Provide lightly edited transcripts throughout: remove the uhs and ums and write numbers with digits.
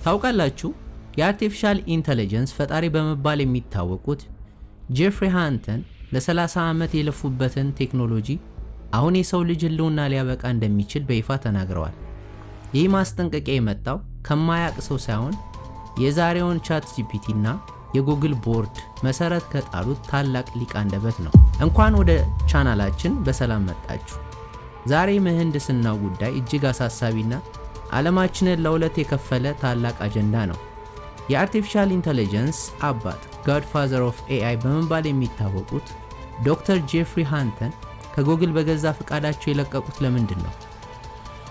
ታውቃላችሁ የአርቲፊሻል ኢንተለጀንስ ፈጣሪ በመባል የሚታወቁት ጄፍሪ ሃንተን ለ30 ዓመት የለፉበትን ቴክኖሎጂ አሁን የሰው ልጅ ህልውና ሊያበቃ እንደሚችል በይፋ ተናግረዋል። ይህ ማስጠንቀቂያ የመጣው ከማያቅ ሰው ሳይሆን የዛሬውን ቻትጂፒቲ እና የጉግል ቦርድ መሰረት ከጣሉት ታላቅ ሊቅ አንደበት ነው። እንኳን ወደ ቻናላችን በሰላም መጣችሁ። ዛሬ ምህንድስናው ጉዳይ እጅግ አሳሳቢና ዓለማችንን ለሁለት የከፈለ ታላቅ አጀንዳ ነው። የአርቲፊሻል ኢንተለጀንስ አባት godfather of AI በመባል የሚታወቁት ዶክተር ጄፍሪ ሃንተን ከጉግል በገዛ ፈቃዳቸው የለቀቁት ለምንድን ነው?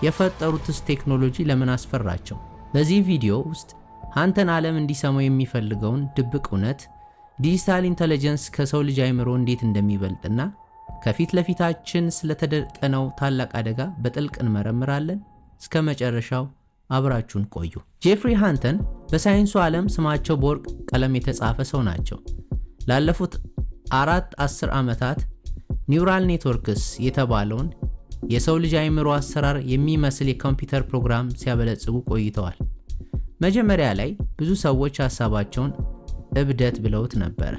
የፈጠሩትስ ቴክኖሎጂ ለምን አስፈራቸው? በዚህ ቪዲዮ ውስጥ ሃንተን ዓለም እንዲሰማው የሚፈልገውን ድብቅ እውነት፣ ዲጂታል ኢንተለጀንስ ከሰው ልጅ አይምሮ እንዴት እንደሚበልጥና ከፊት ለፊታችን ስለተደቀነው ታላቅ አደጋ በጥልቅ እንመረምራለን። እስከ መጨረሻው አብራችሁን ቆዩ። ጄፍሪ ሃንተን በሳይንሱ ዓለም ስማቸው በወርቅ ቀለም የተጻፈ ሰው ናቸው። ላለፉት 10 ዓመታት ኒውራል ኔትወርክስ የተባለውን የሰው ልጅ አይምሮ አሰራር የሚመስል የኮምፒውተር ፕሮግራም ሲያበለጽጉ ቆይተዋል። መጀመሪያ ላይ ብዙ ሰዎች ሐሳባቸውን እብደት ብለውት ነበር።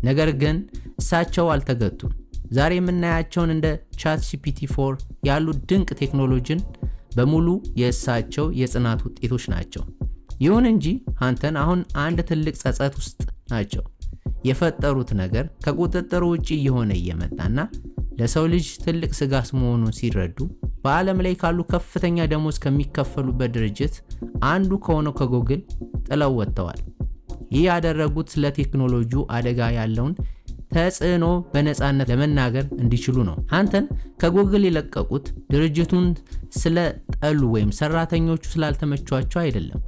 ነገር ግን እሳቸው አልተገቱም። ዛሬ የምናያቸውን እንደ ቻትጂፒቲ 4 ያሉ ድንቅ ቴክኖሎጂን በሙሉ የእሳቸው የጽናት ውጤቶች ናቸው። ይሁን እንጂ ሃንተን አሁን አንድ ትልቅ ጸጸት ውስጥ ናቸው። የፈጠሩት ነገር ከቁጥጥር ውጪ እየሆነ እየመጣና ለሰው ልጅ ትልቅ ስጋት መሆኑን ሲረዱ በዓለም ላይ ካሉ ከፍተኛ ደሞዝ ከሚከፈሉበት ድርጅት አንዱ ከሆነው ከጉግል ጥለው ወጥተዋል። ይህ ያደረጉት ስለ ቴክኖሎጂው አደጋ ያለውን ተጽዕኖ በነፃነት ለመናገር እንዲችሉ ነው። ሃንተን ከጉግል የለቀቁት ድርጅቱን ስለጠሉ ወይም ሰራተኞቹ ስላልተመቿቸው አይደለም።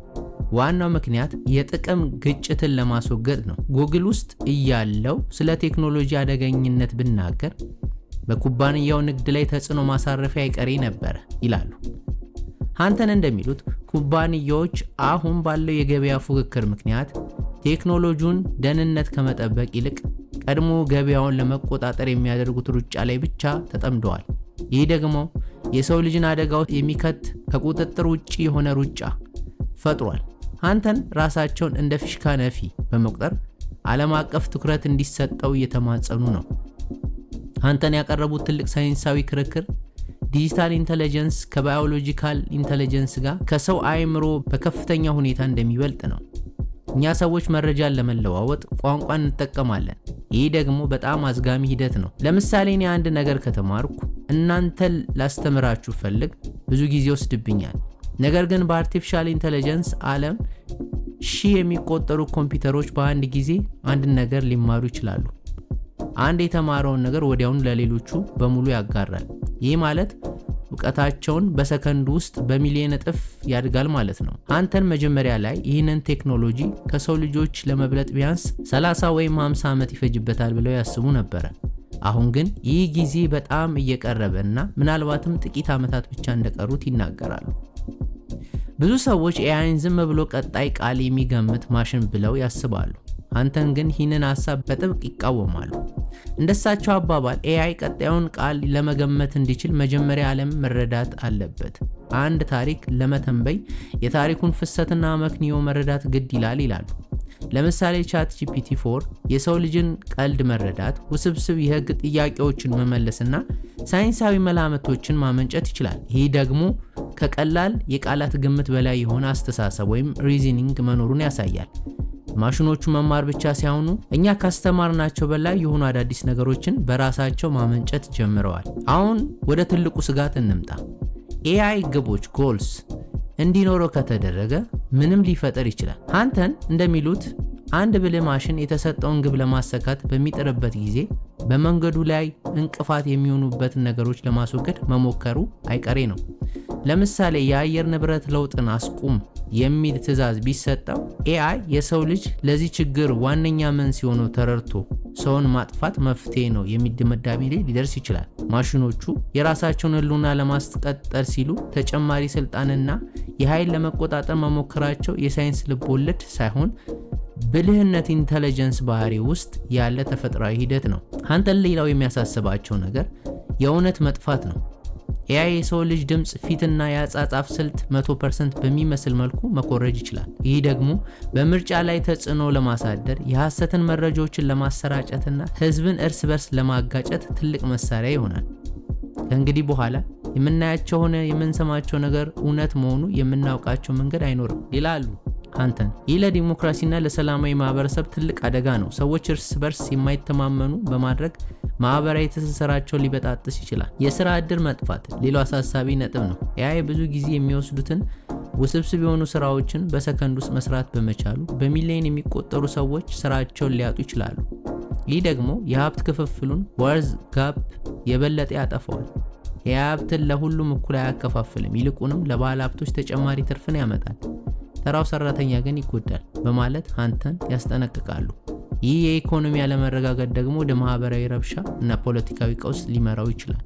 ዋናው ምክንያት የጥቅም ግጭትን ለማስወገድ ነው። ጉግል ውስጥ እያለው ስለ ቴክኖሎጂ አደገኝነት ብናገር በኩባንያው ንግድ ላይ ተጽዕኖ ማሳረፊያ አይቀሬ ነበር ይላሉ። ሃንተን እንደሚሉት ኩባንያዎች አሁን ባለው የገበያ ፉክክር ምክንያት ቴክኖሎጂውን ደህንነት ከመጠበቅ ይልቅ ቀድሞ ገበያውን ለመቆጣጠር የሚያደርጉት ሩጫ ላይ ብቻ ተጠምደዋል። ይህ ደግሞ የሰው ልጅን አደጋ ውስጥ የሚከት ከቁጥጥር ውጪ የሆነ ሩጫ ፈጥሯል። ሃንተን ራሳቸውን እንደ ፊሽካ ነፊ በመቁጠር ዓለም አቀፍ ትኩረት እንዲሰጠው እየተማጸኑ ነው። ሃንተን ያቀረቡት ትልቅ ሳይንሳዊ ክርክር ዲጂታል ኢንተለጀንስ ከባዮሎጂካል ኢንተለጀንስ ጋር ከሰው አእምሮ በከፍተኛ ሁኔታ እንደሚበልጥ ነው። እኛ ሰዎች መረጃን ለመለዋወጥ ቋንቋን እንጠቀማለን። ይህ ደግሞ በጣም አዝጋሚ ሂደት ነው። ለምሳሌ እኔ አንድ ነገር ከተማርኩ እናንተ ላስተምራችሁ ፈልግ ብዙ ጊዜ ወስድብኛል። ነገር ግን በአርቲፊሻል ኢንተለጀንስ ዓለም ሺህ የሚቆጠሩ ኮምፒውተሮች በአንድ ጊዜ አንድ ነገር ሊማሩ ይችላሉ። አንድ የተማረውን ነገር ወዲያውኑ ለሌሎቹ በሙሉ ያጋራል። ይህ ማለት ዕውቀታቸውን በሰከንድ ውስጥ በሚሊዮን እጥፍ ያድጋል ማለት ነው። ሃንተን መጀመሪያ ላይ ይህንን ቴክኖሎጂ ከሰው ልጆች ለመብለጥ ቢያንስ 30 ወይም 50 ዓመት ይፈጅበታል ብለው ያስቡ ነበር። አሁን ግን ይህ ጊዜ በጣም እየቀረበ እና ምናልባትም ጥቂት ዓመታት ብቻ እንደቀሩት ይናገራሉ። ብዙ ሰዎች ኤአይን ዝም ብሎ ቀጣይ ቃል የሚገምት ማሽን ብለው ያስባሉ። ሃንተን ግን ይህንን ሐሳብ በጥብቅ ይቃወማሉ። እንደሳቸው አባባል ኤአይ ቀጣዩን ቃል ለመገመት እንዲችል መጀመሪያ ዓለም መረዳት አለበት። አንድ ታሪክ ለመተንበይ የታሪኩን ፍሰትና መክንዮ መረዳት ግድ ይላል ይላሉ። ለምሳሌ ቻትጂፒቲ 4 የሰው ልጅን ቀልድ መረዳት፣ ውስብስብ የህግ ጥያቄዎችን መመለስና ሳይንሳዊ መላምቶችን ማመንጨት ይችላል። ይህ ደግሞ ከቀላል የቃላት ግምት በላይ የሆነ አስተሳሰብ ወይም ሪዝኒንግ መኖሩን ያሳያል። ማሽኖቹ መማር ብቻ ሳይሆኑ እኛ ካስተማርናቸው በላይ የሆኑ አዳዲስ ነገሮችን በራሳቸው ማመንጨት ጀምረዋል። አሁን ወደ ትልቁ ስጋት እንምጣ። ኤአይ ግቦች ጎልስ እንዲኖረው ከተደረገ ምንም ሊፈጠር ይችላል። ሃንተን እንደሚሉት አንድ ብልህ ማሽን የተሰጠውን ግብ ለማሳካት በሚጥርበት ጊዜ በመንገዱ ላይ እንቅፋት የሚሆኑበትን ነገሮች ለማስወገድ መሞከሩ አይቀሬ ነው። ለምሳሌ የአየር ንብረት ለውጥን አስቁም የሚል ትዕዛዝ ቢሰጠው ኤአይ የሰው ልጅ ለዚህ ችግር ዋነኛ መንስኤ ሆኖ ተረድቶ ሰውን ማጥፋት መፍትሄ ነው የሚል ድምዳሜ ላይ ሊደርስ ይችላል። ማሽኖቹ የራሳቸውን ህልውና ለማስቀጠል ሲሉ ተጨማሪ ስልጣንና የኃይል ለመቆጣጠር መሞከራቸው የሳይንስ ልቦለድ ሳይሆን ብልህነት ኢንተለጀንስ ባህሪ ውስጥ ያለ ተፈጥሯዊ ሂደት ነው። ሃንተን ሌላው የሚያሳስባቸው ነገር የእውነት መጥፋት ነው። AI የሰው ልጅ ድምጽ፣ ፊትና የአጻጻፍ ስልት 100% በሚመስል መልኩ መኮረጅ ይችላል። ይህ ደግሞ በምርጫ ላይ ተጽዕኖ ለማሳደር፣ የሐሰትን መረጃዎችን ለማሰራጨትና ህዝብን እርስ በርስ ለማጋጨት ትልቅ መሳሪያ ይሆናል። ከእንግዲህ በኋላ የምናያቸው ሆነ የምንሰማቸው ነገር እውነት መሆኑ የምናውቃቸው መንገድ አይኖርም ይላሉ ሃንተን። ይህ ለዲሞክራሲና ለሰላማዊ ማህበረሰብ ትልቅ አደጋ ነው። ሰዎች እርስ በርስ የማይተማመኑ በማድረግ ማህበራዊ ትስስራቸውን ሊበጣጥስ ይችላል። የስራ ዕድል መጥፋት ሌላው አሳሳቢ ነጥብ ነው። AI ብዙ ጊዜ የሚወስዱትን ውስብስብ የሆኑ ስራዎችን በሰከንድ ውስጥ መስራት በመቻሉ በሚሊዮን የሚቆጠሩ ሰዎች ስራቸውን ሊያጡ ይችላሉ። ይህ ደግሞ የሀብት ክፍፍሉን ወርዝ ጋፕ የበለጠ ያጠፋዋል። የሀብትን ለሁሉም እኩል አያከፋፍልም፣ ይልቁንም ለባለ ሀብቶች ተጨማሪ ትርፍን ያመጣል። ተራው ሰራተኛ ግን ይጎዳል በማለት ሃንተን ያስጠነቅቃሉ። ይህ የኢኮኖሚ አለመረጋጋት ደግሞ ወደ ማህበራዊ ረብሻ እና ፖለቲካዊ ቀውስ ሊመራው ይችላል።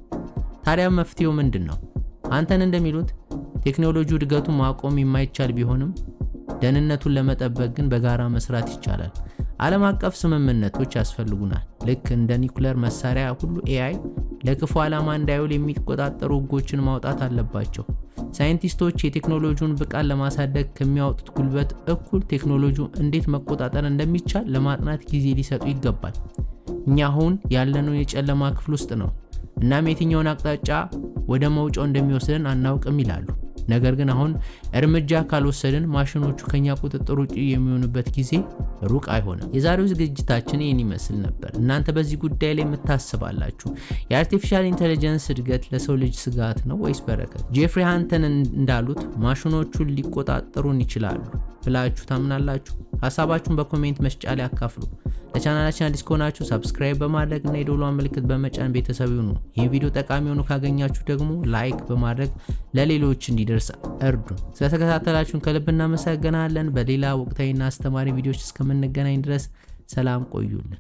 ታዲያ መፍትሄው ምንድነው? ሃንተን እንደሚሉት ቴክኖሎጂ እድገቱን ማቆም የማይቻል ቢሆንም ደህንነቱን ለመጠበቅ ግን በጋራ መስራት ይቻላል። ዓለም አቀፍ ስምምነቶች ያስፈልጉናል። ልክ እንደ ኒውክሌር መሳሪያ ሁሉ AI ለክፉ ዓላማ እንዳይውል የሚቆጣጠሩ ህጎችን ማውጣት አለባቸው። ሳይንቲስቶች የቴክኖሎጂውን ብቃት ለማሳደግ ከሚያወጡት ጉልበት እኩል ቴክኖሎጂው እንዴት መቆጣጠር እንደሚቻል ለማጥናት ጊዜ ሊሰጡ ይገባል። እኛ አሁን ያለነው የጨለማ ክፍል ውስጥ ነው፣ እናም የትኛውን አቅጣጫ ወደ መውጫው እንደሚወስደን አናውቅም ይላሉ። ነገር ግን አሁን እርምጃ ካልወሰድን ማሽኖቹ ከኛ ቁጥጥር ውጪ የሚሆኑበት ጊዜ ሩቅ አይሆንም። የዛሬው ዝግጅታችን ይህን ይመስል ነበር። እናንተ በዚህ ጉዳይ ላይ የምታስባላችሁ? የአርቲፊሻል ኢንተለጀንስ እድገት ለሰው ልጅ ስጋት ነው ወይስ በረከት? ጄፍሪ ሃንተን እንዳሉት ማሽኖቹን ሊቆጣጠሩን ይችላሉ ብላችሁ ታምናላችሁ? ሐሳባችሁን በኮሜንት መስጫ ላይ አካፍሉ። ለቻናላችን አዲስ ከሆናችሁ ሰብስክራይብ በማድረግ እና የደወሉን ምልክት በመጫን ቤተሰብ ይሁኑ። ይህ ቪዲዮ ጠቃሚ ሆኖ ካገኛችሁ ደግሞ ላይክ በማድረግ ለሌሎች እንዲደርስ እርዱን። ስለተከታተላችሁን ከልብ እናመሰግናለን። በሌላ ወቅታዊና አስተማሪ ቪዲዮዎች እስከምንገናኝ ድረስ ሰላም ቆዩልን።